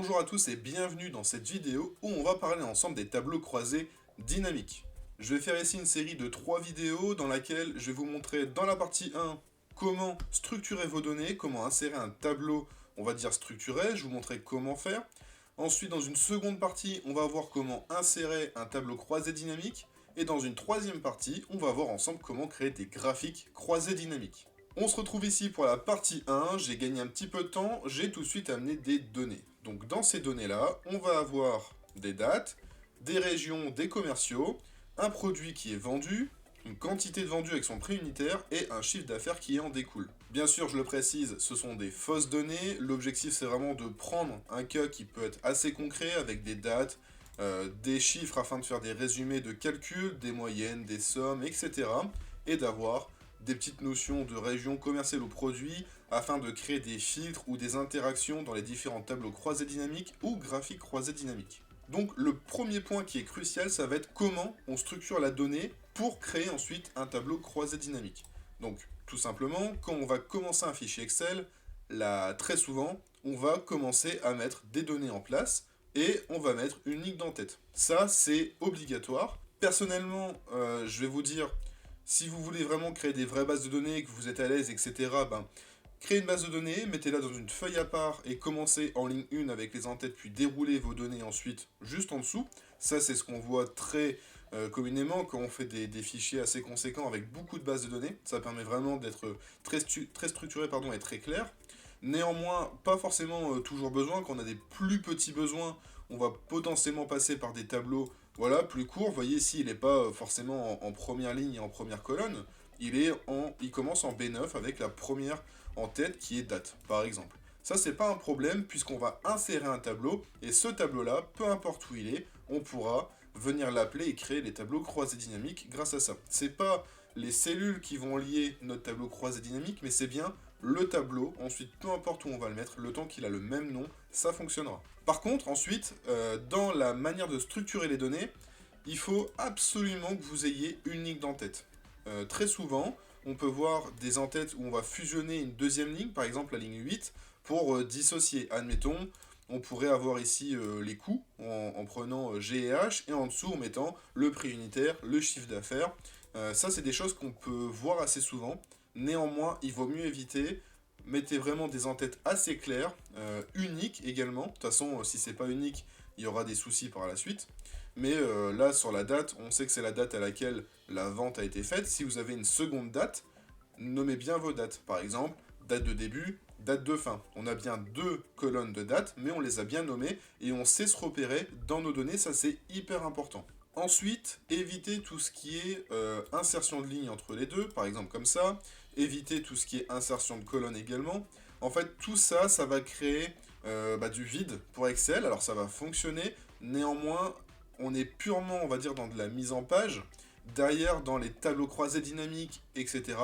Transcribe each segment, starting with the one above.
Bonjour à tous et bienvenue dans cette vidéo où on va parler ensemble des tableaux croisés dynamiques. Je vais faire ici une série de 3 vidéos dans laquelle je vais vous montrer dans la partie 1 comment structurer vos données, comment insérer un tableau, on va dire structuré, je vous montrer comment faire. Ensuite, dans une seconde partie, on va voir comment insérer un tableau croisé dynamique. Et dans une troisième partie, on va voir ensemble comment créer des graphiques croisés dynamiques. On se retrouve ici pour la partie 1, j'ai gagné un petit peu de temps, j'ai tout de suite amené des données. Donc dans ces données-là, on va avoir des dates, des régions, des commerciaux, un produit qui est vendu, une quantité de vendu avec son prix unitaire et un chiffre d'affaires qui en découle. Bien sûr, je le précise, ce sont des fausses données, l'objectif c'est vraiment de prendre un cas qui peut être assez concret avec des dates, des chiffres afin de faire des résumés de calcul, des moyennes, des sommes, etc. et d'avoir des petites notions de région commerciale ou produit afin de créer des filtres ou des interactions dans les différents tableaux croisés dynamiques ou graphiques croisés dynamiques. Donc le premier point qui est crucial, ça va être comment on structure la donnée pour créer ensuite un tableau croisé dynamique. Donc tout simplement, quand on va commencer un fichier Excel, là, très souvent, on va commencer à mettre des données en place et on va mettre une ligne d'entête. Ça, c'est obligatoire. Personnellement, je vais vous dire, si vous voulez vraiment créer des vraies bases de données, que vous êtes à l'aise, etc., ben, créez une base de données, mettez-la dans une feuille à part et commencez en ligne 1 avec les entêtes, puis déroulez vos données ensuite juste en dessous. Ça, c'est ce qu'on voit très communément quand on fait des fichiers assez conséquents avec beaucoup de bases de données. Ça permet vraiment d'être très structuré et très clair. Néanmoins, pas forcément toujours besoin. Quand on a des plus petits besoins, on va potentiellement passer par des tableaux voilà, plus courts. Vous voyez ici, il n'est pas forcément en première ligne et en première colonne. Il commence en B9 avec la première en tête qui est date, par exemple. Ça, c'est pas un problème puisqu'on va insérer un tableau et ce tableau-là, peu importe où il est, on pourra venir l'appeler et créer les tableaux croisés dynamiques grâce à ça. C'est pas les cellules qui vont lier notre tableau croisé dynamique, mais c'est bien le tableau. Ensuite, peu importe où on va le mettre, le temps qu'il a le même nom, ça fonctionnera. Par contre, ensuite, dans la manière de structurer les données, il faut absolument que vous ayez une ligne d'entête. Très souvent, on peut voir des entêtes où on va fusionner une deuxième ligne, par exemple la ligne 8, pour dissocier. Admettons, on pourrait avoir ici les coûts en prenant G et H, et en dessous en mettant le prix unitaire, le chiffre d'affaires. Ça, c'est des choses qu'on peut voir assez souvent. Néanmoins, il vaut mieux éviter. Mettez vraiment des entêtes assez claires, uniques également. De toute façon, si c'est pas unique, il y aura des soucis par la suite. Mais là, sur la date, on sait que c'est la date à laquelle la vente a été faite. Si vous avez une seconde date, nommez bien vos dates. Par exemple, date de début, date de fin. On a bien deux colonnes de dates, mais on les a bien nommées et on sait se repérer dans nos données. Ça, c'est hyper important. Ensuite, évitez tout ce qui est insertion de ligne entre les deux, par exemple comme ça. Évitez tout ce qui est insertion de colonne également. En fait, tout ça, ça va créer du vide pour Excel. Alors, ça va fonctionner. Néanmoins, on est purement, on va dire, dans de la mise en page. Derrière, dans les tableaux croisés dynamiques, etc.,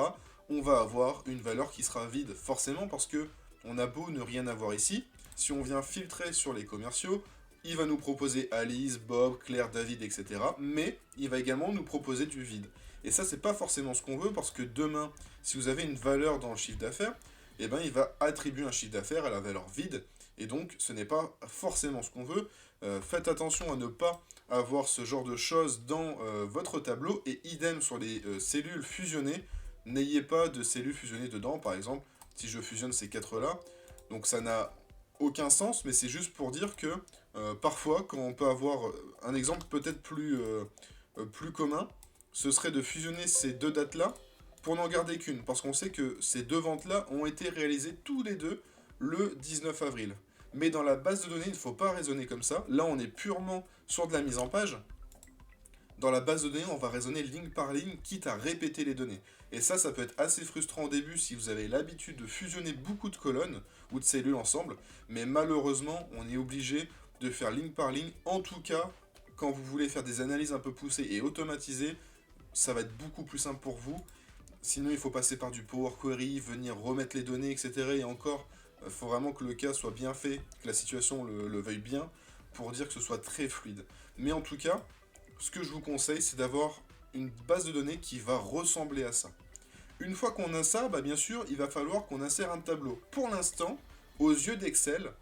on va avoir une valeur qui sera vide, forcément, parce que on a beau ne rien avoir ici. Si on vient filtrer sur les commerciaux, il va nous proposer Alice, Bob, Claire, David, etc. Mais il va également nous proposer du vide. Et ça, c'est pas forcément ce qu'on veut, parce que demain, si vous avez une valeur dans le chiffre d'affaires, eh ben, il va attribuer un chiffre d'affaires à la valeur vide. Et donc, ce n'est pas forcément ce qu'on veut. Faites attention à ne pas avoir ce genre de choses dans votre tableau. Et idem sur les cellules fusionnées. N'ayez pas de cellules fusionnées dedans. Par exemple, si je fusionne ces quatre-là, donc ça n'a aucun sens, mais c'est juste pour dire que parfois, quand on peut avoir un exemple peut-être plus commun, ce serait de fusionner ces deux dates-là pour n'en garder qu'une, parce qu'on sait que ces deux ventes-là ont été réalisées tous les deux le 19 avril. Mais dans la base de données, il ne faut pas raisonner comme ça. Là, on est purement sur de la mise en page. Dans la base de données, on va raisonner ligne par ligne, quitte à répéter les données. Et ça peut être assez frustrant au début si vous avez l'habitude de fusionner beaucoup de colonnes ou de cellules ensemble. Mais malheureusement, on est obligé de faire ligne par ligne. En tout cas, quand vous voulez faire des analyses un peu poussées et automatisées, ça va être beaucoup plus simple pour vous. Sinon, il faut passer par du Power Query, venir remettre les données, etc. Et encore, il faut vraiment que le cas soit bien fait, que la situation le veuille bien, pour dire que ce soit très fluide. Mais en tout cas, ce que je vous conseille, c'est d'avoir une base de données qui va ressembler à ça. Une fois qu'on a ça, bien sûr, il va falloir qu'on insère un tableau. Pour l'instant, aux yeux d'Excel,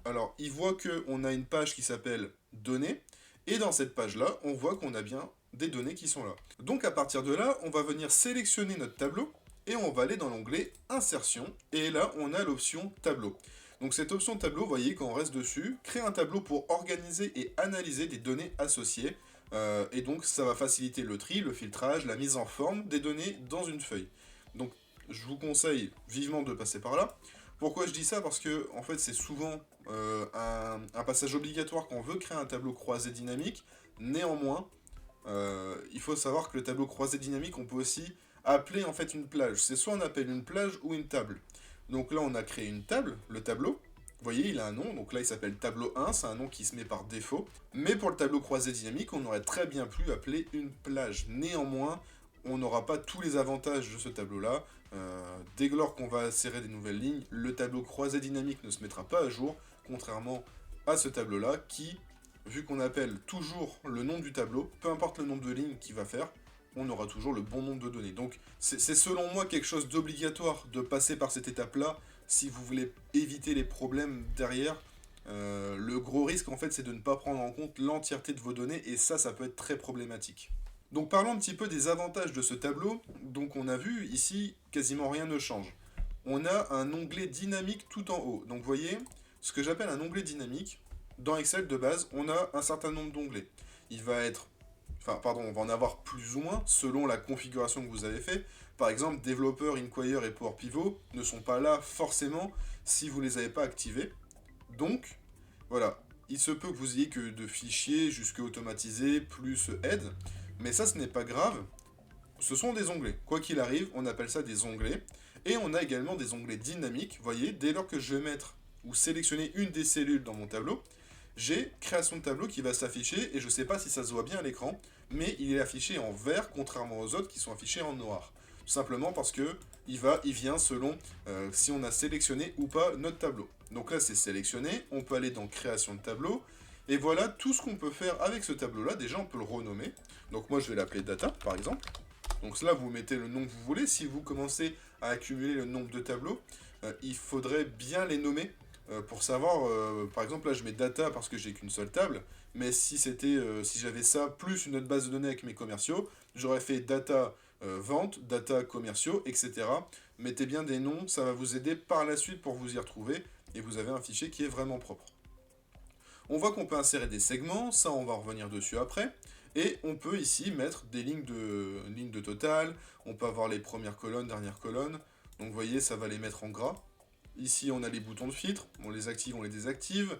Alors, il voit qu'on a une page qui s'appelle données, et dans cette page-là, on voit qu'on a bien des données qui sont là. Donc à partir de là, on va venir sélectionner notre tableau, et on va aller dans l'onglet Insertion, et là, on a l'option Tableau. Donc cette option tableau, vous voyez, quand on reste dessus, crée un tableau pour organiser et analyser des données associées, et donc ça va faciliter le tri, le filtrage, la mise en forme des données dans une feuille. Donc je vous conseille vivement de passer par là. Pourquoi je dis ça? Parce que en fait c'est souvent un passage obligatoire quand on veut créer un tableau croisé dynamique. Néanmoins, il faut savoir que le tableau croisé dynamique, on peut aussi appeler en fait une plage. C'est soit on appelle une plage ou une table. Donc là on a créé une table, le tableau. Vous voyez, il a un nom, donc là il s'appelle tableau 1, c'est un nom qui se met par défaut. Mais pour le tableau croisé dynamique, on aurait très bien pu appeler une plage. Néanmoins, on n'aura pas tous les avantages de ce tableau-là. Dès lors qu'on va insérer des nouvelles lignes, le tableau croisé dynamique ne se mettra pas à jour, contrairement à ce tableau-là qui, vu qu'on appelle toujours le nom du tableau, peu importe le nombre de lignes qu'il va faire, on aura toujours le bon nombre de données. Donc c'est selon moi quelque chose d'obligatoire de passer par cette étape-là si vous voulez éviter les problèmes derrière. Le gros risque en fait c'est de ne pas prendre en compte l'entièreté de vos données et ça peut être très problématique. Donc parlons un petit peu des avantages de ce tableau. Donc on a vu ici quasiment rien ne change. On a un onglet dynamique tout en haut. Donc vous voyez, ce que j'appelle un onglet dynamique, dans Excel de base, on a un certain nombre d'onglets. Il va être, on va en avoir plus ou moins selon la configuration que vous avez fait. Par exemple, développeur, Inquire et Power Pivot ne sont pas là forcément si vous ne les avez pas activés. Donc, voilà, il se peut que vous ayez que de fichiers jusqu'à automatisés plus aide, mais ça ce n'est pas grave, ce sont des onglets. Quoi qu'il arrive, on appelle ça des onglets. Et on a également des onglets dynamiques. Vous voyez, dès lors que je vais mettre ou sélectionner une des cellules dans mon tableau, j'ai création de tableau qui va s'afficher, et je ne sais pas si ça se voit bien à l'écran, mais il est affiché en vert, contrairement aux autres qui sont affichés en noir. Tout simplement parce que il vient selon si on a sélectionné ou pas notre tableau. Donc là, c'est sélectionné, on peut aller dans création de tableau, et voilà tout ce qu'on peut faire avec ce tableau-là. Déjà, on peut le renommer. Donc moi, je vais l'appeler data, par exemple. Donc là, vous mettez le nom que vous voulez. Si vous commencez à accumuler le nombre de tableaux, il faudrait bien les nommer pour savoir, par exemple, là je mets data parce que j'ai qu'une seule table, mais si j'avais ça plus une autre base de données avec mes commerciaux, j'aurais fait data vente, data commerciaux, etc. Mettez bien des noms, ça va vous aider par la suite pour vous y retrouver, et vous avez un fichier qui est vraiment propre. On voit qu'on peut insérer des segments, ça on va revenir dessus après. Et on peut ici mettre des lignes de total, on peut avoir les premières colonnes, dernières colonnes. Donc vous voyez, ça va les mettre en gras. Ici, on a les boutons de filtre, on les active, on les désactive.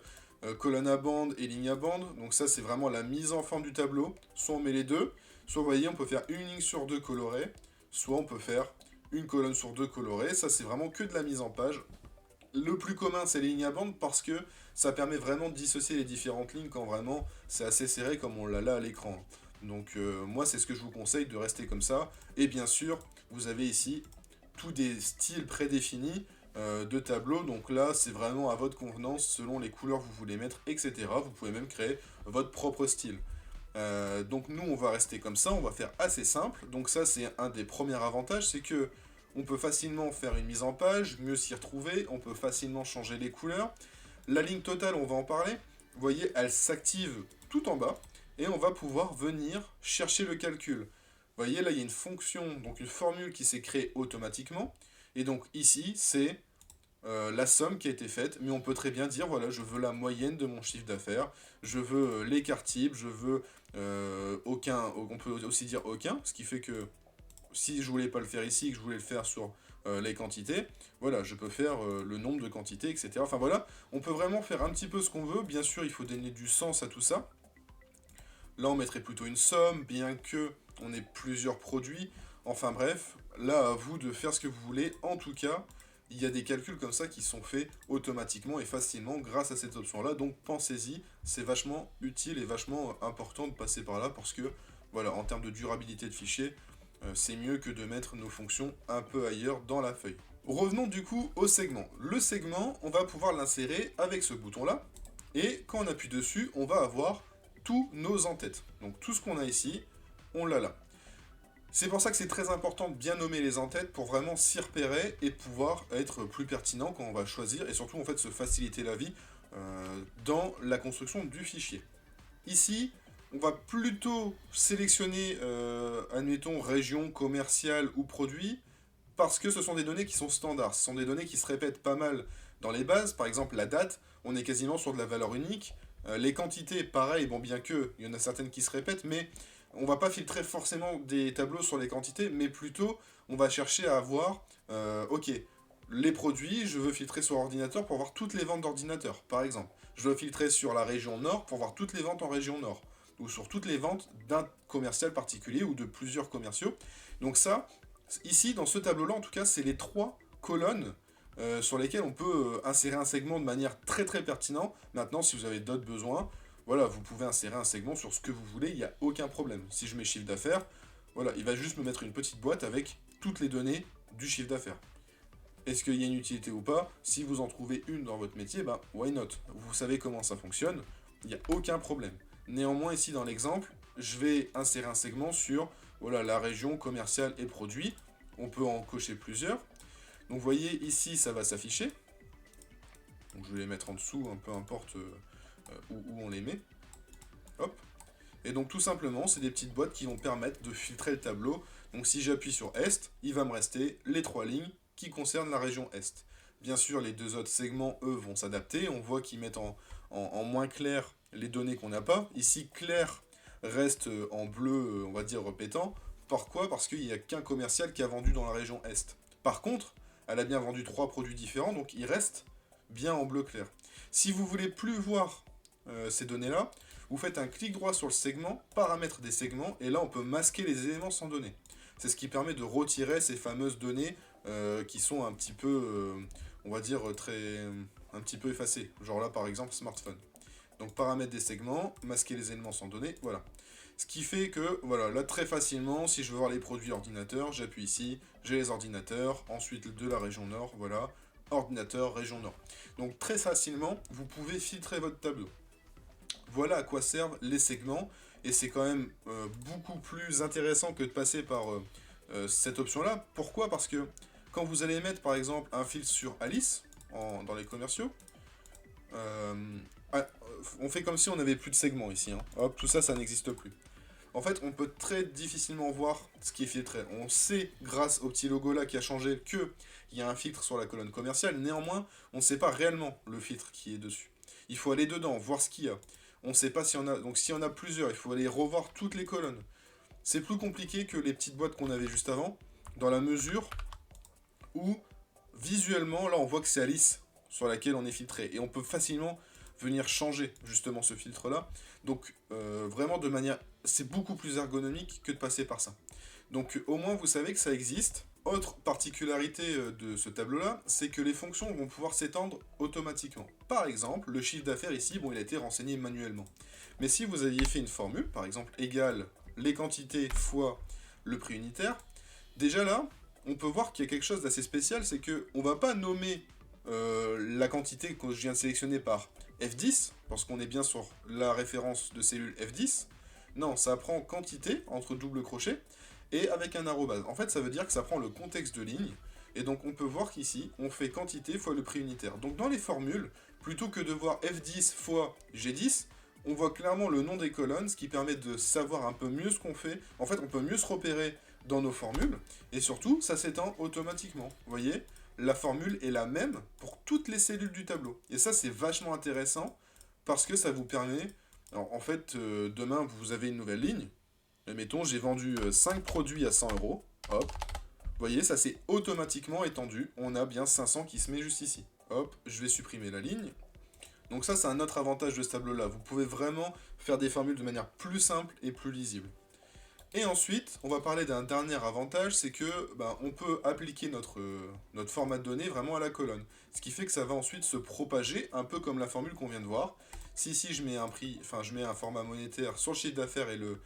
Colonne à bande et ligne à bande. Donc ça, c'est vraiment la mise en forme du tableau. Soit on met les deux, soit vous voyez, on peut faire une ligne sur deux colorée, soit on peut faire une colonne sur deux colorée. Ça, c'est vraiment que de la mise en page. Le plus commun, c'est les lignes à bande parce que ça permet vraiment de dissocier les différentes lignes quand vraiment c'est assez serré comme on l'a là à l'écran. Donc moi, c'est ce que je vous conseille de rester comme ça. Et bien sûr, vous avez ici tous des styles prédéfinis de tableau. Donc là, c'est vraiment à votre convenance selon les couleurs que vous voulez mettre, etc. Vous pouvez même créer votre propre style. Donc nous, on va rester comme ça, on va faire assez simple. Donc ça, c'est un des premiers avantages, c'est que on peut facilement faire une mise en page, mieux s'y retrouver, on peut facilement changer les couleurs. La ligne totale, on va en parler. Vous voyez, elle s'active tout en bas, et on va pouvoir venir chercher le calcul. Vous voyez, là, il y a une fonction, donc une formule qui s'est créée automatiquement. Et donc ici, c'est la somme qui a été faite, mais on peut très bien dire, voilà, je veux la moyenne de mon chiffre d'affaires, je veux l'écart type, je veux aucun, on peut aussi dire aucun, ce qui fait que si je voulais pas le faire ici, que je voulais le faire sur les quantités, voilà, je peux faire le nombre de quantités, etc. Enfin voilà, on peut vraiment faire un petit peu ce qu'on veut, bien sûr il faut donner du sens à tout ça. Là on mettrait plutôt une somme, bien que on ait plusieurs produits, enfin bref, là à vous de faire ce que vous voulez, en tout cas, il y a des calculs comme ça qui sont faits automatiquement et facilement grâce à cette option-là, donc pensez-y, c'est vachement utile et vachement important de passer par là parce que, voilà, en termes de durabilité de fichier, c'est mieux que de mettre nos fonctions un peu ailleurs dans la feuille. Revenons du coup au segment. Le segment, on va pouvoir l'insérer avec ce bouton-là, et quand on appuie dessus, on va avoir tous nos en-têtes. Donc tout ce qu'on a ici, on l'a là. C'est pour ça que c'est très important de bien nommer les en-têtes pour vraiment s'y repérer et pouvoir être plus pertinent quand on va choisir et surtout en fait se faciliter la vie dans la construction du fichier. Ici, on va plutôt sélectionner, admettons, région, commerciale ou produit, parce que ce sont des données qui sont standards. Ce sont des données qui se répètent pas mal dans les bases. Par exemple, la date, on est quasiment sur de la valeur unique. Les quantités, pareil, bon, bien que il y en a certaines qui se répètent, mais on va pas filtrer forcément des tableaux sur les quantités, mais plutôt on va chercher à avoir, ok, les produits, je veux filtrer sur ordinateur pour voir toutes les ventes d'ordinateur, par exemple. Je veux filtrer sur la région nord pour voir toutes les ventes en région nord, ou sur toutes les ventes d'un commercial particulier ou de plusieurs commerciaux. Donc ça, ici, dans ce tableau-là, en tout cas, c'est les 3 colonnes sur lesquelles on peut insérer un segment de manière très très pertinente. Maintenant, si vous avez d'autres besoins, voilà, vous pouvez insérer un segment sur ce que vous voulez, il n'y a aucun problème. Si je mets chiffre d'affaires, voilà, il va juste me mettre une petite boîte avec toutes les données du chiffre d'affaires. Est-ce qu'il y a une utilité ou pas? Si vous en trouvez une dans votre métier, bah why not? Vous savez comment ça fonctionne, il n'y a aucun problème. Néanmoins, ici dans l'exemple, je vais insérer un segment sur voilà, la région commerciale et produits. On peut en cocher plusieurs. Donc vous voyez, ici, ça va s'afficher. Donc je vais les mettre en dessous, peu importe où on les met. Hop. Et donc tout simplement, c'est des petites boîtes qui vont permettre de filtrer le tableau. Donc si j'appuie sur Est, il va me rester les 3 lignes qui concernent la région Est. Bien sûr, les 2 autres segments, eux, vont s'adapter. On voit qu'ils mettent en moins clair les données qu'on n'a pas. Ici, clair reste en bleu, on va dire, répétant. Pourquoi? Parce qu'il n'y a qu'un commercial qui a vendu dans la région Est. Par contre, elle a bien vendu 3 produits différents, donc il reste bien en bleu clair. Si vous voulez plus voir ces données-là, vous faites un clic droit sur le segment, paramètres des segments, et là on peut masquer les éléments sans données. C'est ce qui permet de retirer ces fameuses données qui sont un petit peu, on va dire, un petit peu effacées. Genre là par exemple smartphone. Donc paramètres des segments, masquer les éléments sans données, voilà. Ce qui fait que, voilà, là très facilement, si je veux voir les produits ordinateurs, j'appuie ici, j'ai les ordinateurs, ensuite de la région nord, voilà, ordinateur, région nord. Donc très facilement, vous pouvez filtrer votre tableau. Voilà à quoi servent les segments, et c'est quand même beaucoup plus intéressant que de passer par cette option-là. Pourquoi? Parce que quand vous allez mettre par exemple un filtre sur Alice, dans les commerciaux, on fait comme si on n'avait plus de segments ici. Hein. Hop, tout ça, ça n'existe plus. En fait, on peut très difficilement voir ce qui est filtré. On sait, grâce au petit logo là qui a changé, qu'il y a un filtre sur la colonne commerciale. Néanmoins, on ne sait pas réellement le filtre qui est dessus. Il faut aller dedans, voir ce qu'il y a. On ne sait pas s'il y en a. Donc s'il y en a plusieurs, il faut aller revoir toutes les colonnes. C'est plus compliqué que les petites boîtes qu'on avait juste avant, dans la mesure où, visuellement, là, on voit que c'est Alice sur laquelle on est filtré. Et on peut facilement venir changer justement ce filtre là, donc vraiment de manière, c'est beaucoup plus ergonomique que de passer par ça. Donc au moins vous savez que ça existe. Autre particularité de ce tableau là, c'est que les fonctions vont pouvoir s'étendre automatiquement. Par exemple, le chiffre d'affaires ici, bon, il a été renseigné manuellement, mais si vous aviez fait une formule, par exemple égale les quantités fois le prix unitaire, déjà là on peut voir qu'il y a quelque chose d'assez spécial, c'est que on va pas nommer la quantité que je viens de sélectionner par F10, parce qu'on est bien sur la référence de cellule F10. Non, ça prend quantité, entre double crochet, et avec un arrobase. En fait, ça veut dire que ça prend le contexte de ligne, et donc on peut voir qu'ici, on fait quantité fois le prix unitaire. Donc dans les formules, plutôt que de voir F10 fois G10, on voit clairement le nom des colonnes, ce qui permet de savoir un peu mieux ce qu'on fait. En fait, on peut mieux se repérer dans nos formules, et surtout, ça s'étend automatiquement. Vous voyez ? La formule est la même pour toutes les cellules du tableau. Et ça, c'est vachement intéressant parce que ça vous permet... Alors, en fait, demain, vous avez une nouvelle ligne. Mettons, j'ai vendu 5 produits à 100 euros. Hop. Vous voyez, ça s'est automatiquement étendu. On a bien 500 qui se met juste ici. Hop, je vais supprimer la ligne. Donc ça, c'est un autre avantage de ce tableau-là. Vous pouvez vraiment faire des formules de manière plus simple et plus lisible. Et ensuite, on va parler d'un dernier avantage, c'est que on peut appliquer notre format de données vraiment à la colonne. Ce qui fait que ça va ensuite se propager, un peu comme la formule qu'on vient de voir. Si ici je mets je mets un format monétaire sur le chiffre d'affaires et le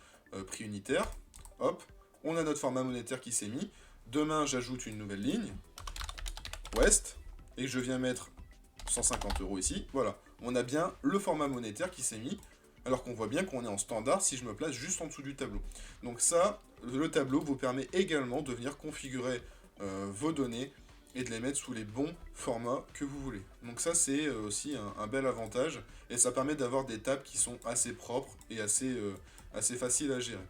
prix unitaire, hop, on a notre format monétaire qui s'est mis. Demain, j'ajoute une nouvelle ligne, Ouest, et je viens mettre 150 euros ici. Voilà, on a bien le format monétaire qui s'est mis. Alors qu'on voit bien qu'on est en standard si je me place juste en dessous du tableau. Donc ça, le tableau vous permet également de venir configurer vos données et de les mettre sous les bons formats que vous voulez. Donc ça c'est aussi un bel avantage et ça permet d'avoir des tables qui sont assez propres et assez faciles à gérer.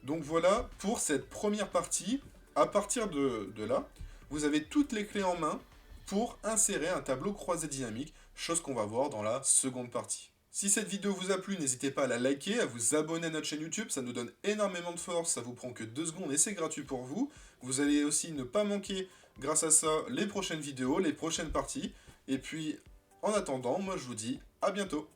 Donc voilà pour cette première partie. À partir de là, vous avez toutes les clés en main pour insérer un tableau croisé dynamique, chose qu'on va voir dans la seconde partie. Si cette vidéo vous a plu, n'hésitez pas à la liker, à vous abonner à notre chaîne YouTube, ça nous donne énormément de force, ça vous prend que 2 secondes et c'est gratuit pour vous. Vous allez aussi ne pas manquer, grâce à ça, les prochaines vidéos, les prochaines parties. Et puis, en attendant, moi je vous dis à bientôt.